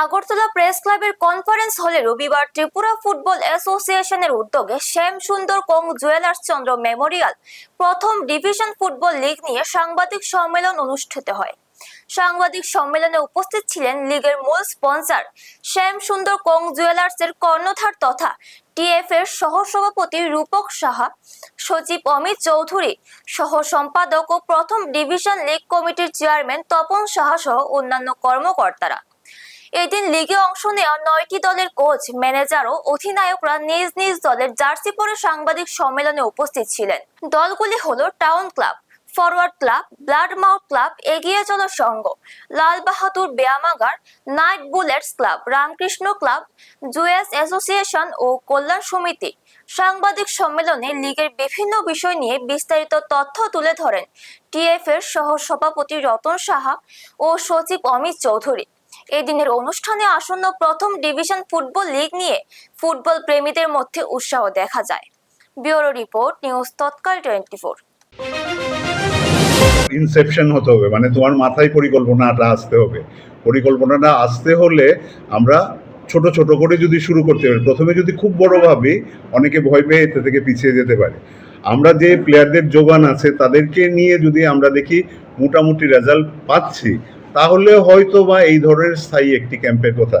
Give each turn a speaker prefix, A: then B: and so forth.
A: Agartala press ক্লাবের conference হলে রবিবার ত্রিপুরা ফুটবল অ্যাসোসিয়েশনের উদ্যোগে শ্যামসুন্দর কোং জুয়েলার্স চন্দ্র মেমোরিয়াল প্রথম ডিভিশন ফুটবল লিগ নিয়ে সাংবাদিক সম্মেলন অনুষ্ঠিত হয়। সাংবাদিক সম্মেলনে উপস্থিত ছিলেন লীগের মূল স্পন্সর শ্যামসুন্দর কোং জুয়েলার্সের কর্ণধার তথা টিএফ এর সহ সভাপতি রূপক সাহা, সচিব অমিত চৌধুরী, সহ সম্পাদক ও প্রথম ডিভিশন লীগ কমিটির চেয়ারম্যান তপন সাহা সহ অন্যান্য কর্মকর্তারা। এদিন লিগে অংশ নেওয়া 9টি দলের কোচ, ম্যানেজার ও অধিনায়করা নিজ নিজ দলের জার্সি পরে সাংবাদিক সম্মেলনে উপস্থিত ছিলেন। দলগুলি হলো town club, forward club, blood mouth club, এগিয়ে চলো সংঘ, লাল বাহাদুর ব্যায়ামাগার, night bullets club, Ramakrishna club, জুয়েস অ্যাসোসিয়েশন ও কল্যাণ সমিতি। সাংবাদিক সম্মেলনে লীগের বিভিন্ন বিষয় নিয়ে বিস্তারিত তথ্য তুলে ধরেন টিএফ এর সহ সভাপতি রতন সাহা ও সচিব অমিত চৌধুরী। এদিনের অনুষ্ঠানে আসন্ন প্রথম ডিভিশন ফুটবল লিগ নিয়ে ফুটবল প্রেমীদের মধ্যে উৎসাহ দেখা যায়। ব্যুরো রিপোর্ট, নিউজ তৎকাল 24।
B: ইনসেপশন হতে হবে, মানে তোমার মাথায় পরিকল্পনাটা আসতে হবে। পরিকল্পনাটা আসতে হলে আমরা ছোট ছোট করে যদি শুরু করতে পারি, প্রথমে যদি খুব বড় ভাবি অনেকে ভয় পেয়ে এতে থেকে পিছিয়ে যেতে পারে। আমরা যে প্লেয়ারদের যোগান আছে তাদেরকে নিয়ে যদি আমরা দেখি মোটামুটি রেজাল্ট পাচ্ছি, তাহলে হয়তো বা এই ধরনের স্থায়ী একটি ক্যাম্পের কথা।